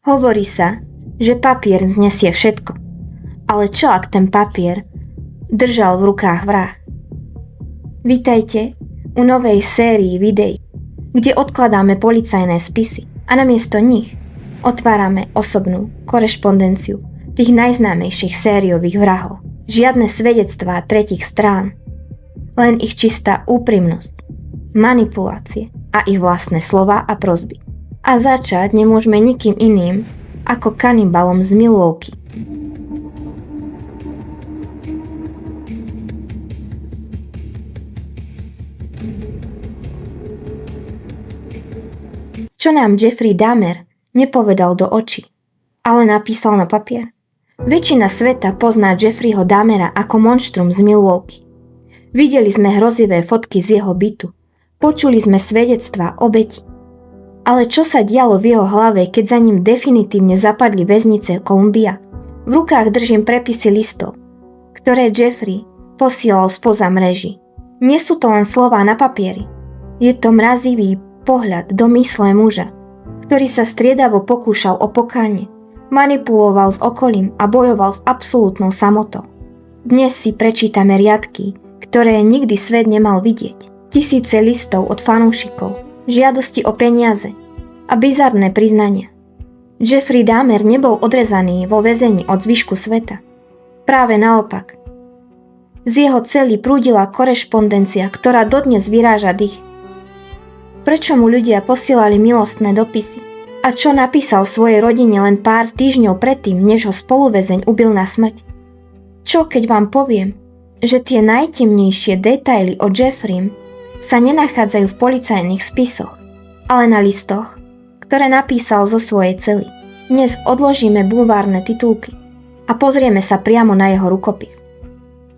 Hovorí sa, že papier znesie všetko. Ale čo ak ten papier držal v rukách vrah? Vítajte u novej sérii videí, kde odkladáme policajné spisy a namiesto nich otvárame osobnú korešpondenciu tých najznámejších sériových vrahov. Žiadne svedectvá tretích strán, len ich čistá úprimnosť, manipulácie a ich vlastné slová a prosby. A začať nemôžeme nikým iným ako kanibalom z Milwaukee. Čo nám Jeffrey Dahmer nepovedal do očí, ale napísal na papier? Väčšina sveta pozná Jeffreyho Dahmera ako monštrum z Milwaukee. Videli sme hrozivé fotky z jeho bytu, počuli sme svedectvá obeti. Ale čo sa dialo v jeho hlave, keď za ním definitívne zapadli väznice Columbia? V rukách držím prepisy listov, ktoré Jeffrey posielal spoza mreží. Nie sú to len slová na papieri. Je to mrazivý pohľad do mysle muža, ktorý sa striedavo pokúšal o pokánie, manipuloval s okolím a bojoval s absolútnou samotou. Dnes si prečítame riadky, ktoré nikdy svet nemal vidieť. Tisíce listov od fanúšikov, žiadosti o peniaze a bizarné priznania. Jeffrey Dahmer nebol odrezaný vo väzení od zvyšku sveta. Práve naopak. Z jeho cely prúdila korešpondencia, ktorá dodnes vyráža dých. Prečo mu ľudia posielali milostné dopisy? A čo napísal svojej rodine len pár týždňov predtým, než ho spoluväzeň ubil na smrť? Čo keď vám poviem, že tie najtemnejšie detaily o Jeffreym sa nenachádzajú v policajných spisoch, ale na listoch, ktoré napísal zo svojej cely. Dnes odložíme bulvárne titulky a pozrieme sa priamo na jeho rukopis.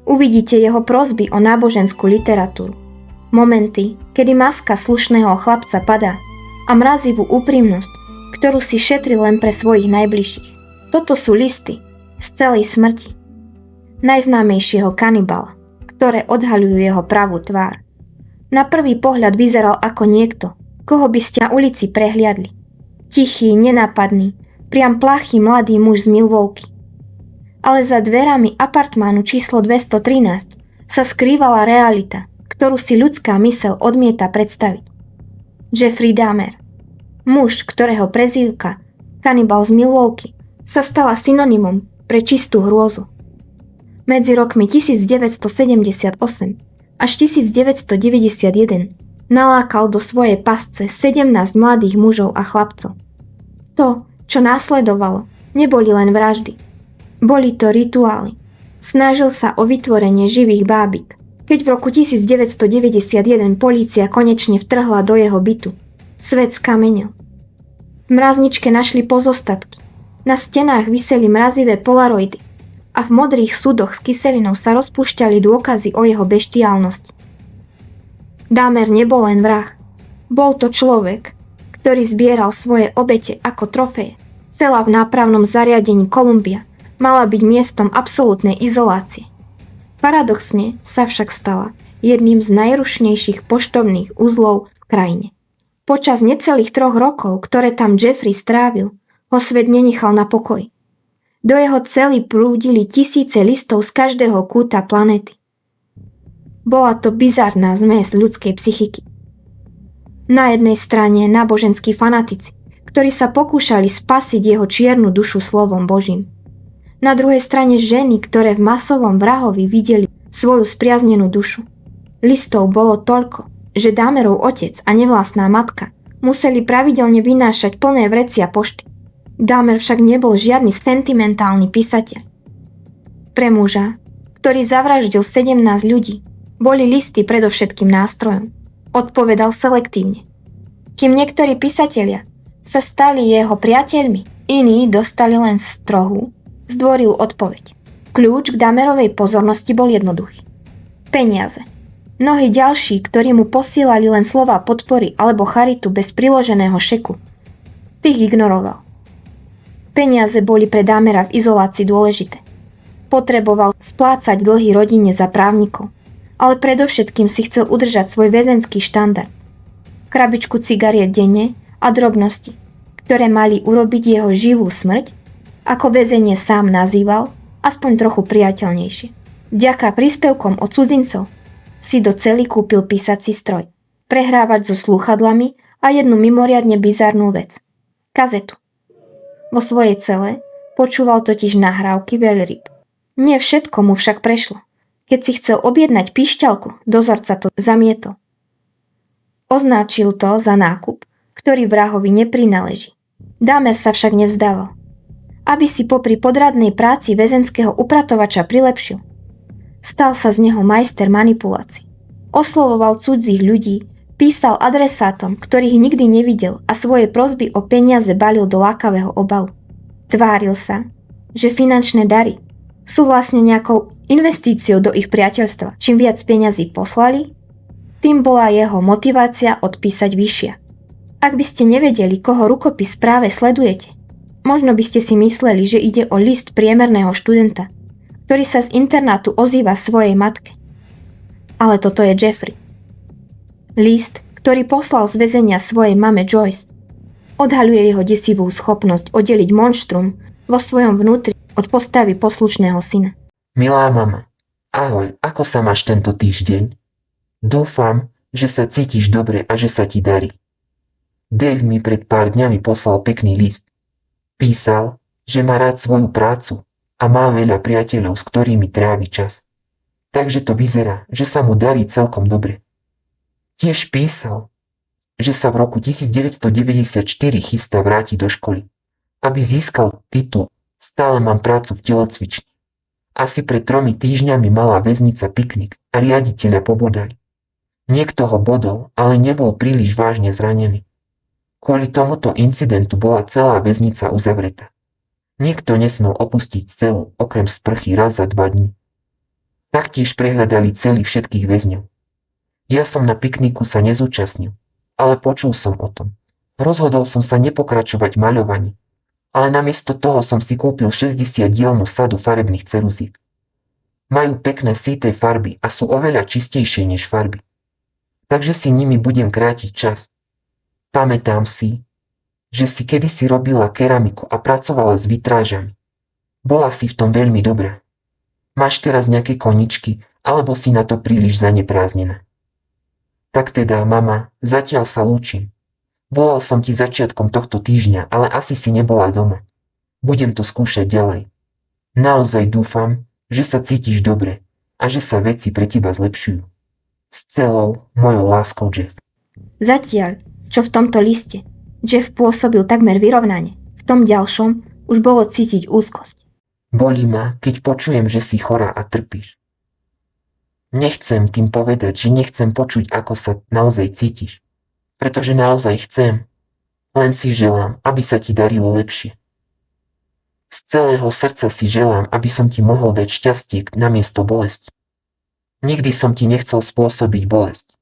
Uvidíte jeho prosby o náboženskú literatúru, momenty, kedy maska slušného chlapca padá a mrazivú úprimnosť, ktorú si šetril len pre svojich najbližších. Toto sú listy z celej smrti najznámejšieho kanibala, ktoré odhaľujú jeho pravú tvár. Na prvý pohľad vyzeral ako niekto, koho by ste na ulici prehliadli. Tichý, nenápadný, priam plachý mladý muž z Milwaukee. Ale za dverami apartmánu číslo 213 sa skrývala realita, ktorú si ľudská myseľ odmieta predstaviť. Jeffrey Dahmer, muž, ktorého prezývka kanibal z Milwaukee sa stala synonymom pre čistú hrôzu. Medzi rokmi 1978 až 1991 nalákal do svojej pasce 17 mladých mužov a chlapcov. To, čo následovalo, neboli len vraždy. Boli to rituály. Snažil sa o vytvorenie živých bábik. Keď v roku 1991 polícia konečne vtrhla do jeho bytu, svet skamenil. V mrazničke našli pozostatky. Na stenách viseli mrazivé polaroidy a v modrých súdoch s kyselinou sa rozpúšťali dôkazy o jeho beštiálnosti. Dahmer nebol len vrah. Bol to človek, ktorý zbieral svoje obete ako trofeje. Cela v nápravnom zariadení Columbia mala byť miestom absolútnej izolácie. Paradoxne sa však stala jedným z najrušnejších poštovných uzlov v krajine. Počas necelých 3 rokov, ktoré tam Jeffrey strávil, ho svet nenechal na pokoji. Do jeho cely prúdili tisíce listov z každého kúta planéty. Bola to bizarná zmes ľudskej psychiky. Na jednej strane náboženskí fanatici, ktorí sa pokúšali spasiť jeho čiernu dušu slovom Božím. Na druhej strane ženy, ktoré v masovom vrahovi videli svoju spriaznenú dušu. Listov bolo toľko, že Dahmerov otec a nevlastná matka museli pravidelne vynášať plné vrecia pošty. Dahmer však nebol žiadny sentimentálny písateľ. Pre muža, ktorý zavraždil 17 ľudí, boli listy predovšetkým nástrojom. Odpovedal selektívne. Kým niektorí písatelia sa stali jeho priateľmi, iní dostali len strohú, zdvoril odpoveď. Kľúč k Dahmerovej pozornosti bol jednoduchý. Peniaze. Mnohí ďalší, ktorí mu posielali len slova podpory alebo charitu bez priloženého šeku, tých ignoroval. Peniaze boli pre Dahmera v izolácii dôležité. Potreboval splácať dlhy rodine za právnikov, ale predovšetkým si chcel udržať svoj väzenský štandard. Krabičku cigariet denne a drobnosti, ktoré mali urobiť jeho živú smrť, ako väzenie sám nazýval, aspoň trochu priateľnejšie. Vďaka príspevkom od cudzincov si do cely kúpil písací stroj, prehrávač so slúchadlami a jednu mimoriadne bizarnú vec. Kazetu. Vo svojej cele počúval totiž nahrávky veľryb. Nie všetko mu však prešlo. Keď si chcel objednať píšťalku, dozorca to zamietol. Označil to za nákup, ktorý vrahovi neprináleží. Dahmer sa však nevzdával. Aby si popri podradnej práci väzenského upratovača prilepšil, stal sa z neho majster manipulácií. Oslovoval cudzích ľudí, písal adresátom, ktorých nikdy nevidel a svoje prosby o peniaze balil do lákavého obalu. Tváril sa, že finančné dary sú vlastne nejakou investíciou do ich priateľstva. Čím viac peňazí poslali, tým bola jeho motivácia odpísať vyššia. Ak by ste nevedeli, koho rukopis práve sledujete, možno by ste si mysleli, že ide o list priemerného študenta, ktorý sa z internátu ozýva svojej matke. Ale toto je Jeffrey. List, ktorý poslal z väzenia svojej mame Joyce, odhaľuje jeho desivú schopnosť oddeliť monštrum vo svojom vnútri od postavy poslušného syna. Milá mama, ahoj, ako sa máš tento týždeň? Dúfam, že sa cítiš dobre a že sa ti darí. Dave mi pred pár dňami poslal pekný list. Písal, že má rád svoju prácu a má veľa priateľov, s ktorými trávi čas. Takže to vyzerá, že sa mu darí celkom dobre. Tiež písal, že sa v roku 1994 chystá vrátiť do školy, aby získal titul Stále mám prácu v telocvični. Asi pred 3 týždňami mala väznica piknik a riaditeľa pobodali. Niekto ho bodol, ale nebol príliš vážne zranený. Kvôli tomuto incidentu bola celá väznica uzavretá. Nikto nesmel opustiť celu, okrem sprchy raz za 2 dní. Taktiež prehľadali cely všetkých väzňov. Ja som na pikniku sa nezúčastnil, ale počul som o tom. Rozhodol som sa nepokračovať v maľovaní, ale namiesto toho som si kúpil 60-dielnu sadu farebných ceruzík. Majú pekné syté farby a sú oveľa čistejšie než farby. Takže si nimi budem krátiť čas. Pamätám si, že si kedysi robila keramiku a pracovala s vitrážami. Bola si v tom veľmi dobrá. Máš teraz nejaké koničky, alebo si na to príliš zanepráznená. Tak teda, mama, zatiaľ sa lúčim. Volal som ti začiatkom tohto týždňa, ale asi si nebola doma. Budem to skúšať ďalej. Naozaj dúfam, že sa cítiš dobre a že sa veci pre teba zlepšujú. S celou mojou láskou, Jeff. Zatiaľ, čo v tomto liste Jeff pôsobil takmer vyrovnane, v tom ďalšom už bolo cítiť úzkosť. Bolí ma, keď počujem, že si chorá a trpíš. Nechcem tým povedať, že nechcem počuť, ako sa naozaj cítiš. Pretože naozaj chcem. Len si želám, aby sa ti darilo lepšie. Z celého srdca si želám, aby som ti mohol dať šťastie namiesto bolesti. Nikdy som ti nechcel spôsobiť bolesť.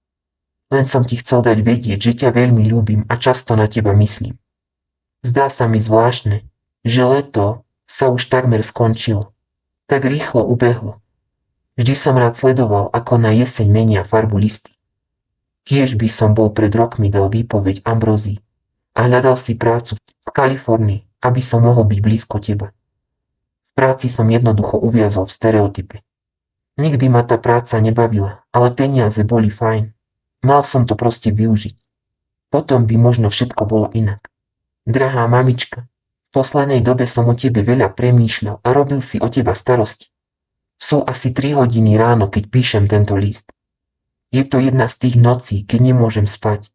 Len som ti chcel dať vedieť, že ťa veľmi ľúbim a často na teba myslím. Zdá sa mi zvláštne, že leto sa už takmer skončilo. Tak rýchlo ubehlo. Vždy som rád sledoval, ako na jeseň menia farbu listy. Kiež by som bol pred rokmi dal výpoveď Ambrózii a hľadal si prácu v Kalifornii, aby som mohol byť blízko teba. V práci som jednoducho uviazol v stereotype. Nikdy ma tá práca nebavila, ale peniaze boli fajn. Mal som to proste využiť. Potom by možno všetko bolo inak. Drahá mamička, v poslednej dobe som o tebe veľa premýšľal a robil si o teba starosti. Sú asi 3 hodiny ráno, keď píšem tento list. Je to jedna z tých nocí, keď nemôžem spať.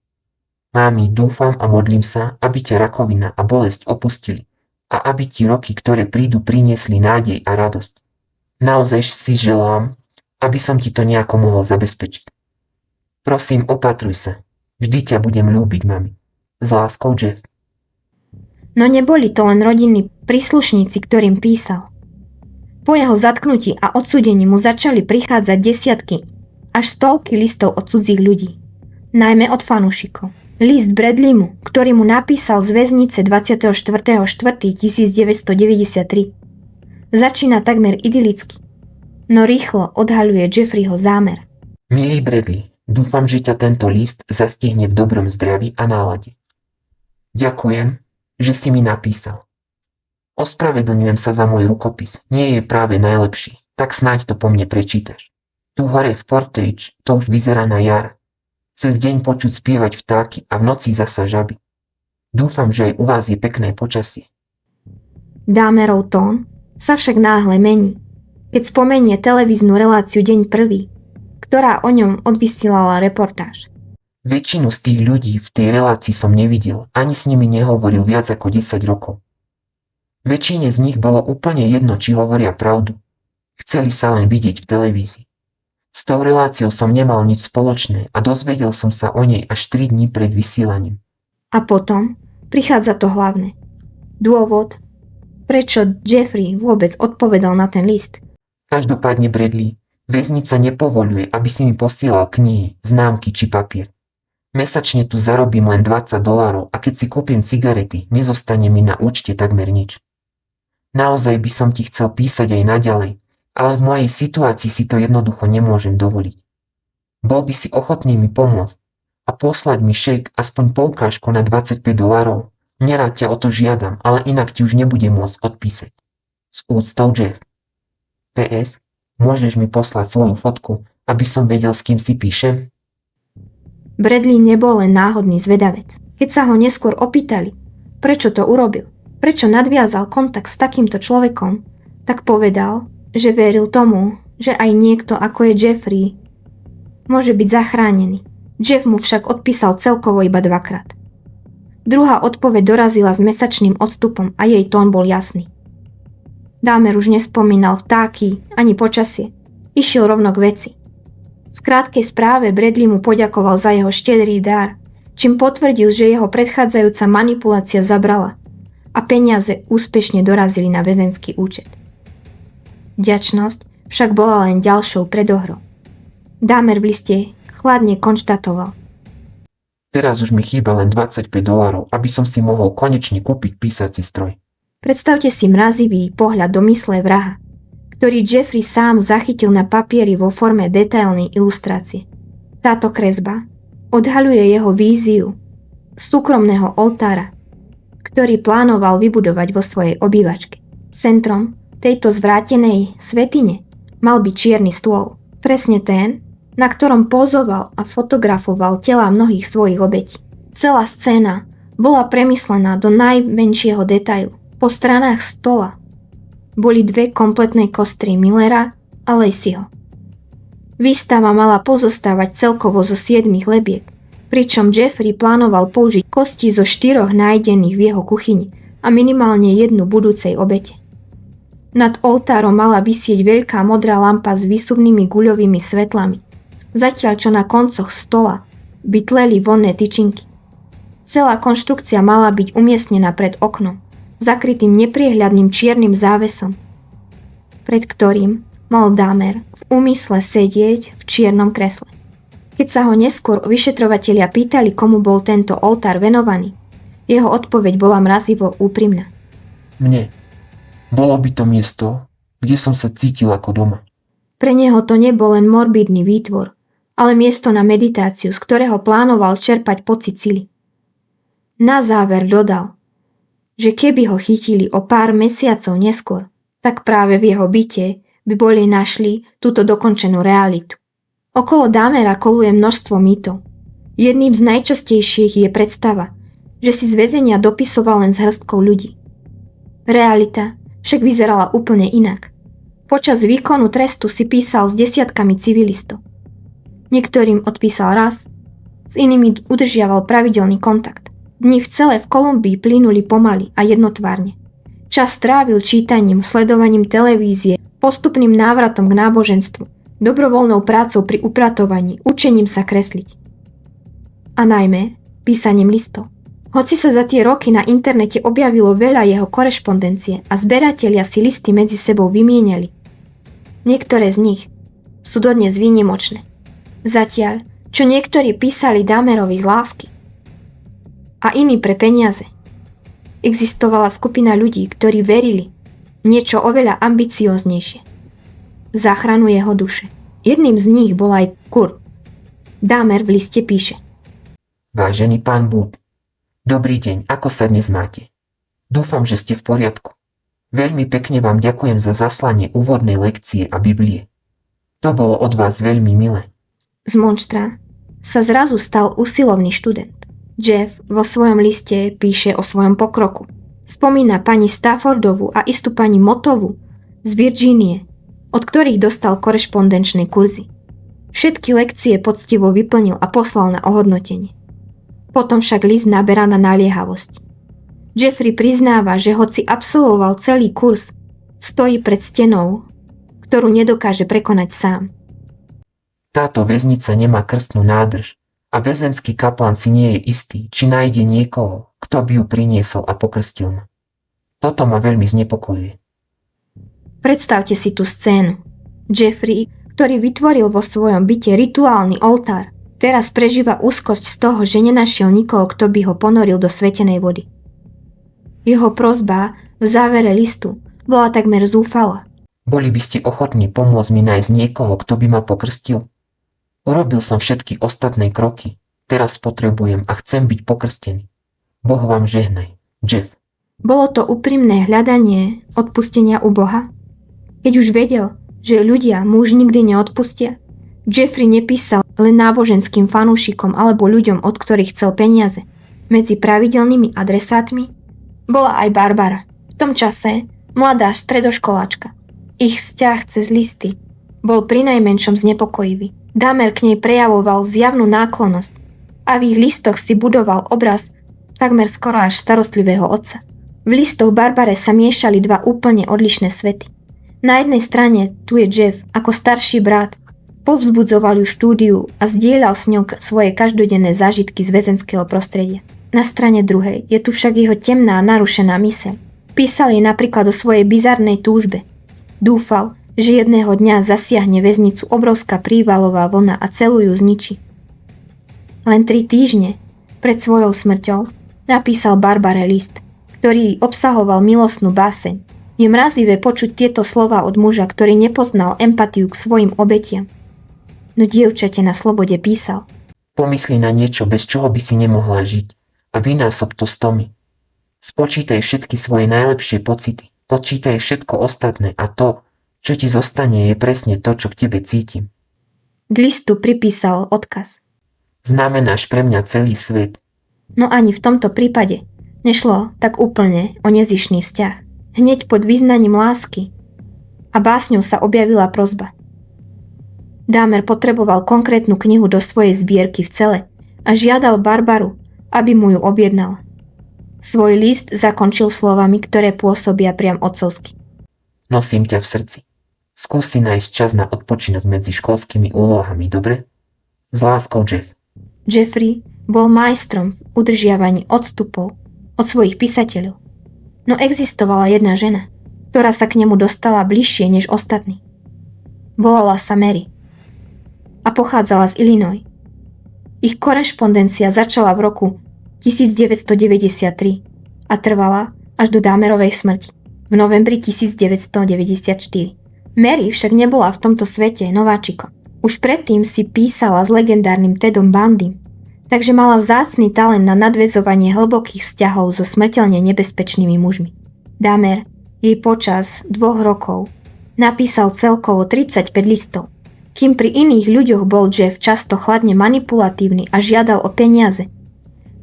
Mámi, dúfam a modlím sa, aby ťa rakovina a bolesť opustili a aby ti roky, ktoré prídu, priniesli nádej a radosť. Naozaj si želám, aby som ti to nejako mohol zabezpečiť. Prosím, opatruj sa. Vždy ťa budem ľúbiť, mami. S láskou, Jeff. No neboli to len rodinní príslušníci, ktorým písal. Po jeho zatknutí a odsúdení mu začali prichádzať desiatky až stovky listov od cudzích ľudí. Najmä od fanúšikov. List Bradleymu, ktorý mu napísal z väznice 24.4.1993. Začína takmer idylicky, no rýchlo odhaľuje Jeffreyho zámer. Milý Bradley, dúfam, že ťa tento list zastihne v dobrom zdraví a nálade. Ďakujem, že si mi napísal. Ospravedlňujem sa za môj rukopis, nie je práve najlepší, tak snáď to po mne prečítaš. Tu hore v Portage to už vyzerá na jar. Cez deň počuť spievať vtáky a v noci zasa žaby. Dúfam, že aj u vás je pekné počasie. Dahmerov tón sa však náhle mení, keď spomenie televíznu reláciu Deň prvý, ktorá o ňom odvysielala reportáž. Väčšinu z tých ľudí v tej relácii som nevidel, ani s nimi nehovoril viac ako 10 rokov. Väčšine z nich bolo úplne jedno, či hovoria pravdu. Chceli sa len vidieť v televízii. S tou reláciou som nemal nič spoločné a dozvedel som sa o nej až 3 dní pred vysielaním. A potom prichádza to hlavné. Dôvod, prečo Jeffrey vôbec odpovedal na ten list. Každopádne, Bradley, väznica nepovoľuje, aby si mi posielal knihy, známky či papier. Mesačne tu zarobím len $20 a keď si kúpim cigarety, nezostane mi na účte takmer nič. Naozaj by som ti chcel písať aj naďalej, ale v mojej situácii si to jednoducho nemôžem dovoliť. Bol by si ochotný mi pomôcť a poslať mi šejk aspoň poukážku na $25? Nerád ťa o to žiadam, ale inak ti už nebudem môcť odpísať. S úctou, Jeff. PS, môžeš mi poslať svoju fotku, aby som vedel, s kým si píšem? Bradley nebol len náhodný zvedavec. Keď sa ho neskôr opýtali, prečo to urobil, prečo nadviazal kontakt s takýmto človekom, tak povedal, že veril tomu, že aj niekto ako je Jeffrey môže byť zachránený. Jeff mu však odpísal celkovo iba 2-krát. Druhá odpoveď dorazila s mesačným odstupom a jej tón bol jasný. Dahmer už nespomínal vtáky ani počasie. Išiel rovno k veci. V krátkej správe Bradley mu poďakoval za jeho štedrý dar, čím potvrdil, že jeho predchádzajúca manipulácia zabrala a peniaze úspešne dorazili na väzenský účet. Vďačnosť však bola len ďalšou predohrou. Dahmer v liste chladne konštatoval. Teraz už mi chýba len $25, aby som si mohol konečne kúpiť písací stroj. Predstavte si mrazivý pohľad do mysle vraha, ktorý Jeffrey sám zachytil na papieri vo forme detailnej ilustrácie. Táto kresba odhaľuje jeho víziu súkromného oltára, ktorý plánoval vybudovať vo svojej obývačke. Centrom tejto zvrátenej svätyne mal byť čierny stôl, presne ten, na ktorom pozoval a fotografoval telá mnohých svojich obetí. Celá scéna bola premyslená do najmenšieho detailu. Po stranách stola boli 2 kompletné kostry Millera a Laceyho. Výstava mala pozostávať celkovo zo 7 lebiek, pričom Jeffrey plánoval použiť kosti zo 4 nájdených v jeho kuchyni a minimálne 1 budúcej obete. Nad oltárom mala visieť veľká modrá lampa s výsuvnými guľovými svetlami, zatiaľ čo na koncoch stola by tleli vonné tyčinky. Celá konštrukcia mala byť umiestnená pred oknom, zakrytým nepriehľadným čiernym závesom, pred ktorým mal Dahmer v úmysle sedieť v čiernom kresle. Keď sa ho neskôr vyšetrovatelia pýtali, komu bol tento oltár venovaný, jeho odpoveď bola mrazivo úprimná. Mne. Bolo by to miesto, kde som sa cítil ako doma. Pre neho to nebol len morbidný výtvor, ale miesto na meditáciu, z ktorého plánoval čerpať pocit sily. Na záver dodal, že keby ho chytili o pár mesiacov neskôr, tak práve v jeho byte by boli našli túto dokončenú realitu. Okolo Dahmera koluje množstvo mýtov. Jedným z najčastejších je predstava, že si z väzenia dopisoval len s hrstkou ľudí. Realita však vyzerala úplne inak. Počas výkonu trestu si písal s desiatkami civilistov. Niektorým odpísal raz, s inými udržiaval pravidelný kontakt. Dni v cele v Kolumbii plynuli pomaly a jednotvárne. Čas strávil čítaním, sledovaním televízie, postupným návratom k náboženstvu, dobrovoľnou prácou pri upratovaní, učením sa kresliť. A najmä písaním listov. Hoci sa za tie roky na internete objavilo veľa jeho korešpondencie a zberatelia si listy medzi sebou vymieniali, niektoré z nich sú dodnes výnimočné. Zatiaľ, čo niektorí písali Dahmerovi z lásky a iní pre peniaze, existovala skupina ľudí, ktorí verili niečo oveľa ambicióznejšie. V záchranu jeho duše. Jedným z nich bol aj Kurt. Dahmer v liste píše: Vážený pán Wood, dobrý deň, ako sa dnes máte? Dúfam, že ste v poriadku. Veľmi pekne vám ďakujem za zaslanie úvodnej lekcie a Biblie. To bolo od vás veľmi milé. Z monštra sa zrazu stal usilovný študent. Jeff vo svojom liste píše o svojom pokroku. Spomína pani Staffordovu a istú pani Mottovu z Virgínie, od ktorých dostal korešpondenčné kurzy. Všetky lekcie poctivo vyplnil a poslal na ohodnotenie. Potom však list naberá na naliehavosť. Jeffrey priznáva, že hoci absolvoval celý kurz, stojí pred stenou, ktorú nedokáže prekonať sám. Táto väznica nemá krstnú nádrž a väzenský kaplan si nie je istý, či nájde niekoho, kto by ju priniesol a pokrstil ma. Toto ma veľmi znepokojuje. Predstavte si tú scénu. Jeffrey, ktorý vytvoril vo svojom byte rituálny oltár, teraz prežíva úzkosť z toho, že nenašiel nikoho, kto by ho ponoril do svetenej vody. Jeho prosba v závere listu bola takmer zúfalá. Boli by ste ochotní pomôcť mi nájsť niekoho, kto by ma pokrstil? Urobil som všetky ostatné kroky. Teraz potrebujem a chcem byť pokrstený. Boh vám žehnaj. Jeff. Bolo to úprimné hľadanie odpustenia u Boha? Keď už vedel, že ľudia mu už nikdy neodpustia, Jeffrey nepísal len náboženským fanúšikom alebo ľuďom, od ktorých chcel peniaze. Medzi pravidelnými adresátmi bola aj Barbara. V tom čase mladá stredoškoláčka. Ich vzťah cez listy bol prinajmenšom znepokojivý. Dahmer k nej prejavoval zjavnú náklonnosť a v ich listoch si budoval obraz takmer skoro až starostlivého otca. V listoch Barbare sa miešali dva úplne odlišné svety. Na jednej strane tu je Jeff ako starší brat, povzbudzoval ju štúdiu a zdieľal s ňou svoje každodenné zážitky z väzenského prostredia. Na strane druhej je tu však jeho temná a narušená myseľ. Písal jej napríklad o svojej bizarnej túžbe. Dúfal, že jedného dňa zasiahne väznicu obrovská prívalová vlna a celú ju zničí. Len 3 týždne pred svojou smrťou napísal Barbare list, ktorý obsahoval milostnú báseň. Je mrazivé počuť tieto slová od muža, ktorý nepoznal empatiu k svojim obetiam. No dievčate na slobode písal. Pomysli na niečo, bez čoho by si nemohla žiť a vynásob to 100. Spočítaj všetky svoje najlepšie pocity, odčítaj všetko ostatné a to, čo ti zostane, je presne to, čo k tebe cítim. K listu pripísal odkaz. Znamenáš pre mňa celý svet. No ani v tomto prípade nešlo tak úplne o nezištný vzťah. Hneď pod vyznaním lásky a básňou sa objavila prosba. Dahmer potreboval konkrétnu knihu do svojej zbierky v cele a žiadal Barbaru, aby mu ju objednala. Svoj list zakončil slovami, ktoré pôsobia priam otcovsky. Nosím ťa v srdci. Skús si nájsť čas na odpočinok medzi školskými úlohami, dobre? S láskou, Jeff. Jeffrey bol majstrom v udržiavaní odstupov od svojich písateľov. No existovala jedna žena, ktorá sa k nemu dostala bližšie než ostatní. Volala sa Mary a pochádzala z Illinois. Ich korešpondencia začala v roku 1993 a trvala až do Dahmerovej smrti v novembri 1994. Mary však nebola v tomto svete nováčikom. Už predtým si písala s legendárnym Tedom Bundym, takže mala vzácny talent na nadväzovanie hlbokých vzťahov so smrteľne nebezpečnými mužmi. Dahmer jej počas 2 rokov napísal celkovo 35 listov, kým pri iných ľuďoch bol Jeff často chladne manipulatívny a žiadal o peniaze.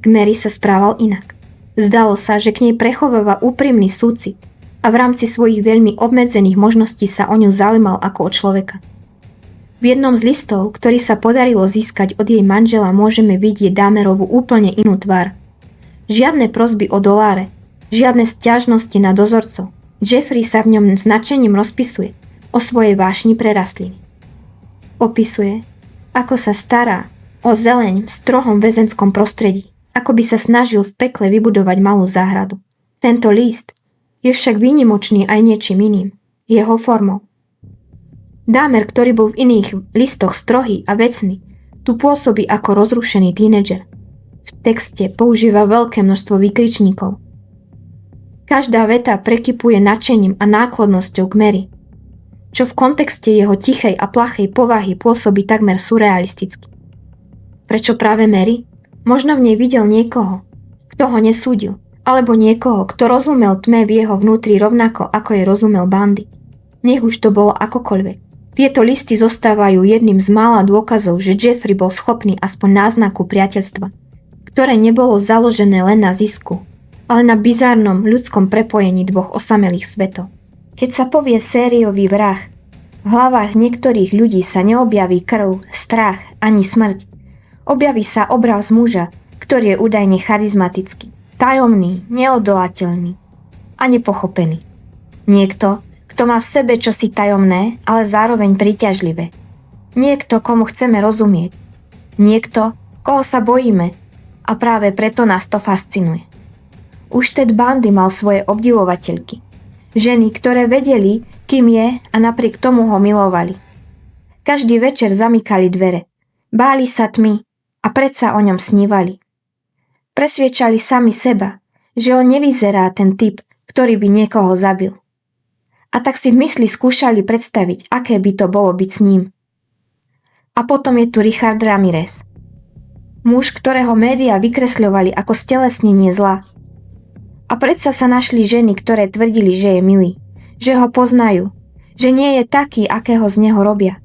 K Mary sa správal inak. Zdalo sa, že k nej prechováva úprimný súcit a v rámci svojich veľmi obmedzených možností sa o ňu zaujímal ako o človeka. V jednom z listov, ktorý sa podarilo získať od jej manžela, môžeme vidieť Dahmerovú úplne inú tvár. Žiadne prosby o doláre, žiadne sťažnosti na dozorcov. Jeffrey sa v ňom značením rozpisuje o svojej vášni pre rastliny. Opisuje, ako sa stará o zeleň v strohom väzenskom prostredí, ako by sa snažil v pekle vybudovať malú záhradu. Tento list je však výnimočný aj niečím iným, jeho formou. Dahmer, ktorý bol v iných listoch strohý a vecný, tu pôsobí ako rozrušený tínedžer. V texte používa veľké množstvo výkričníkov. Každá veta prekypuje nadšením a náklonnosťou k Mary, čo v kontexte jeho tichej a plachej povahy pôsobí takmer surrealisticky. Prečo práve Mary? Možno v nej videl niekoho, kto ho nesúdil Alebo niekoho, kto rozumel tme v jeho vnútri rovnako, ako jej rozumel Bundy. Nech už to bolo akokoľvek. Tieto listy zostávajú jedným z mála dôkazov, že Jeffrey bol schopný aspoň náznaku priateľstva, ktoré nebolo založené len na zisku, ale na bizárnom ľudskom prepojení dvoch osamelých svetov. Keď sa povie sériový vrah, v hlavách niektorých ľudí sa neobjaví krv, strach ani smrť. Objaví sa obraz muža, ktorý je údajne charizmatický, tajomný, neodolateľný a nepochopený. Niekto, kto má v sebe čosi tajomné, ale zároveň príťažlivé. Niekto, komu chceme rozumieť. Niekto, koho sa bojíme a práve preto nás to fascinuje. Už Ted Bundy mal svoje obdivovateľky. Ženy, ktoré vedeli, kým je a napriek tomu ho milovali. Každý večer zamykali dvere. Báli sa tmy a predsa o ňom snívali. Presviečali sami seba, že on nevyzerá ten typ, ktorý by niekoho zabil. A tak si v mysli skúšali predstaviť, aké by to bolo byť s ním. A potom je tu Richard Ramirez. Muž, ktorého médiá vykresľovali ako stelesnenie zla. A predsa sa našli ženy, ktoré tvrdili, že je milý, že ho poznajú, že nie je taký, akého z neho robia.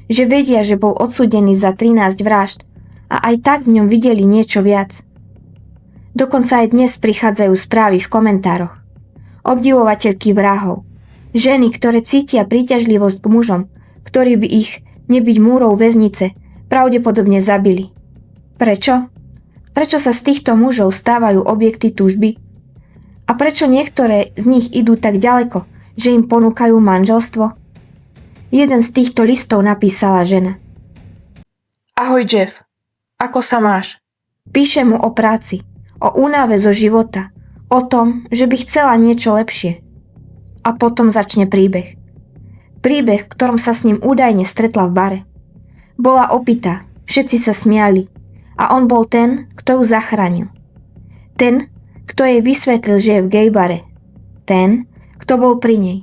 Že vedia, že bol odsúdený za 13 vražd a aj tak v ňom videli niečo viac. Dokonca aj dnes prichádzajú správy v komentároch. Obdivovateľky vrahov. Ženy, ktoré cítia príťažlivosť k mužom, ktorí by ich, nebyť múrov väznice, pravdepodobne zabili. Prečo? Prečo sa z týchto mužov stávajú objekty túžby? A prečo niektoré z nich idú tak ďaleko, že im ponúkajú manželstvo? Jeden z týchto listov napísala žena. Ahoj Jeff, ako sa máš? Píše mu o práci, o únave zo života, o tom, že by chcela niečo lepšie. A potom začne príbeh. Príbeh, v ktorom sa s ním údajne stretla v bare. Bola opitá, všetci sa smiali a on bol ten, kto ju zachránil. Ten, kto jej vysvetlil, že je v gejbare. Ten, kto bol pri nej.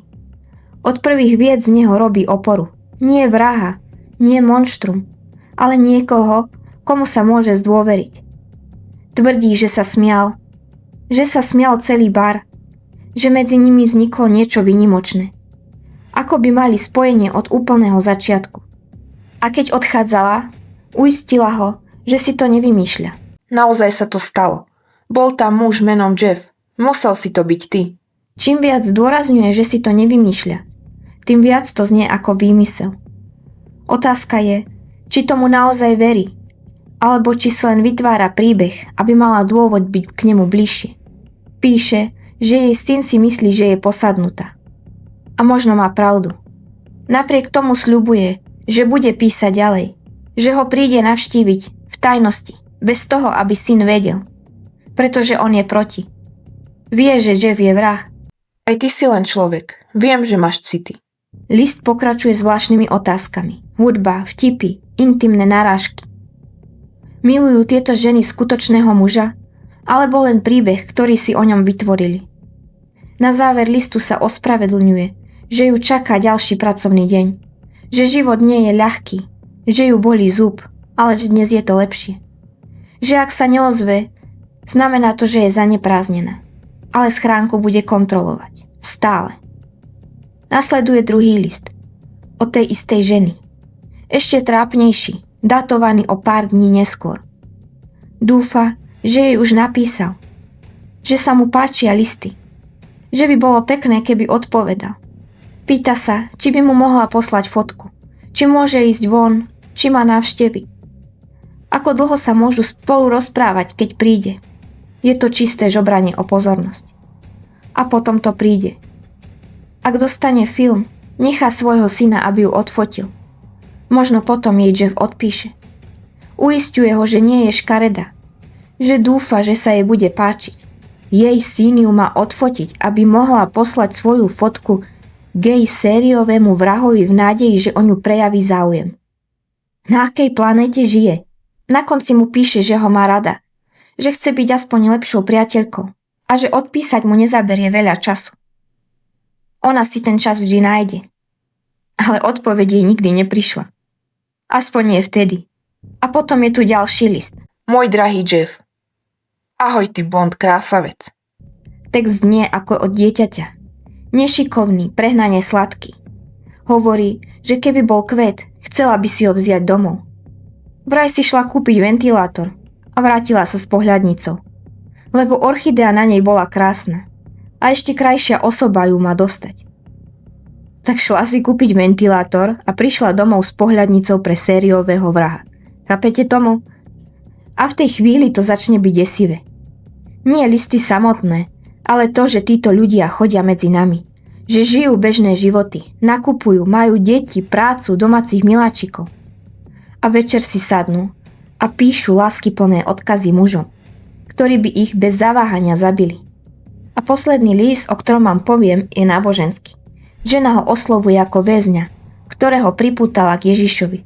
Od prvých vied z neho robí oporu. Nie vraha, nie monštrum, ale niekoho, komu sa môže zdôveriť. Tvrdí, že sa smial celý bar, že medzi nimi vzniklo niečo výnimočné. Ako by mali spojenie od úplného začiatku. A keď odchádzala, uistila ho, že si to nevymýšľa. Naozaj sa to stalo. Bol tam muž menom Jeff. Musel si to byť ty. Čím viac zdôrazňuje, že si to nevymýšľa, tým viac to znie ako výmysel. Otázka je, či tomu naozaj verí, alebo či si len vytvára príbeh, aby mala dôvod byť k nemu bližšie. Píše, že jej syn si myslí, že je posadnutá. A možno má pravdu. Napriek tomu sľubuje, že bude písať ďalej, že ho príde navštíviť v tajnosti, bez toho, aby syn vedel. Pretože on je proti. Vie, že Jeff je vrah. Aj ty si len človek. Viem, že máš city. List pokračuje zvláštnymi otázkami. Hudba, vtipy, intimné narážky. Milujú tieto ženy skutočného muža, alebo len príbeh, ktorý si o ňom vytvorili. Na záver listu sa ospravedlňuje, že ju čaká ďalší pracovný deň, že život nie je ľahký, že ju bolí zub, ale že dnes je to lepšie. Že ak sa neozve, znamená to, že je zanepráznená, ale schránku bude kontrolovať. Stále. Nasleduje druhý list. Od tej istej ženy. Ešte trápnejší, datovaný o pár dní neskôr. Dúfa, že jej už napísal, že sa mu páčia listy, že by bolo pekné, keby odpovedal. Pýta sa, či by mu mohla poslať fotku, či môže ísť von, či má návštevy. Ako dlho sa môžu spolu rozprávať, keď príde. Je to čisté žobranie o pozornosť. A potom to príde. Ak dostane film, nechá svojho syna, aby ju odfotil. Možno potom jej Jeff odpíše. Uisťuje ho, že nie je škareda, že dúfa, že sa jej bude páčiť. Jej syn ju má odfotiť, aby mohla poslať svoju fotku gej sériovému vrahovi v nádeji, že o ňu prejaví záujem. Na akej planéte žije? Na konci mu píše, že ho má rada, že chce byť aspoň lepšou priateľkou a že odpísať mu nezaberie veľa času. Ona si ten čas vždy nájde. Ale odpoveď jej nikdy neprišla. Aspoň nie vtedy. A potom je tu ďalší list. Môj drahý Jeff. Ahoj ty blond krásavec. Text znie ako od dieťaťa. Nešikovný, prehnane sladký. Hovorí, že keby bol kvet, chcela by si ho vziať domov. Vraj si šla kúpiť ventilátor a vrátila sa s pohľadnicou. Lebo orchidea na nej bola krásna. A ešte krajšia osoba ju má dostať. Tak šla si kúpiť ventilátor a prišla domov s pohľadnicou pre sériového vraha. Chápete tomu? A v tej chvíli to začne byť desivé. Nie listy samotné, ale to, že títo ľudia chodia medzi nami. Že žijú bežné životy, nakupujú, majú deti, prácu, domácich miláčikov. A večer si sadnú a píšu láskyplné odkazy mužom, ktorí by ich bez zaváhania zabili. A posledný list, o ktorom vám poviem, je náboženský. Žena ho oslovuje ako väzňa, ktorého pripútala k Ježišovi.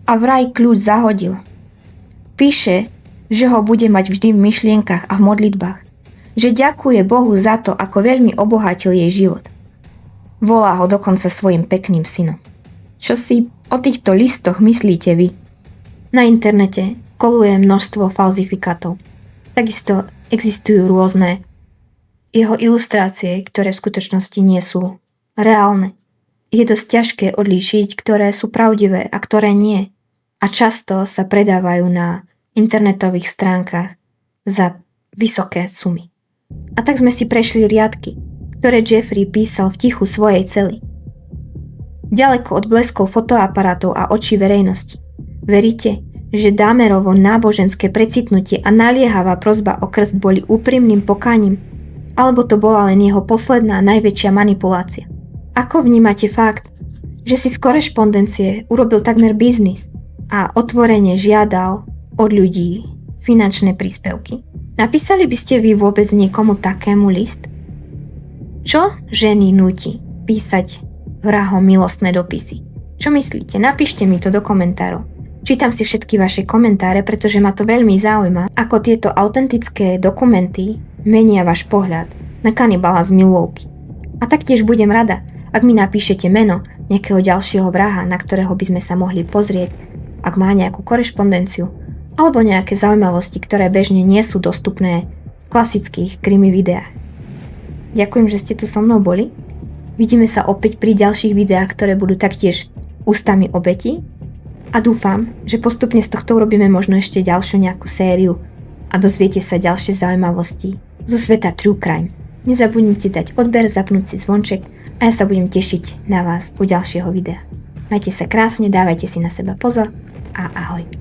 A vraj kľúč zahodil. Píše, že ho bude mať vždy v myšlienkach a v modlitbách. Že ďakuje Bohu za to, ako veľmi obohatil jej život. Volá ho dokonca svojim pekným synom. Čo si o týchto listoch myslíte vy? Na internete koluje množstvo falzifikátov. Takisto existujú rôzne jeho ilustrácie, ktoré v skutočnosti nie sú reálne. Je dosť ťažké odlíšiť, ktoré sú pravdivé a ktoré nie. A často sa predávajú na internetových stránkach za vysoké sumy. A tak sme si prešli riadky, ktoré Jeffrey písal v tichu svojej cely. Ďaleko od bleskov fotoaparátov a očí verejnosti. Veríte, že Dahmerovo náboženské precitnutie a naliehavá prosba o krst boli úprimným pokáním? Alebo to bola len jeho posledná najväčšia manipulácia? Ako vnímate fakt, že si z korešpondencie urobil takmer biznis a otvorene žiadal od ľudí finančné príspevky? Napísali by ste vy vôbec niekomu takému list? Čo ženy núti písať vrahom milostné dopisy? Čo myslíte? Napíšte mi to do komentárov. Čítam si všetky vaše komentáre, pretože ma to veľmi zaujíma, ako tieto autentické dokumenty menia váš pohľad na kanibala z Milwaukee. A taktiež budem rada, ak mi napíšete meno nejakého ďalšieho vraha, na ktorého by sme sa mohli pozrieť, ak má nejakú korešpondenciu, alebo nejaké zaujímavosti, ktoré bežne nie sú dostupné v klasických krimi videách. Ďakujem, že ste tu so mnou boli. Vidíme sa opäť pri ďalších videách, ktoré budú taktiež ústami obetí. A dúfam, že postupne z tohto urobíme možno ešte ďalšiu nejakú sériu a dozviete sa ďalšie zaujímavosti zo sveta True Crime. Nezabudnite dať odber, zapnúť si zvonček a ja sa budem tešiť na vás u ďalšieho videa. Majte sa krásne, dávajte si na seba pozor a ahoj.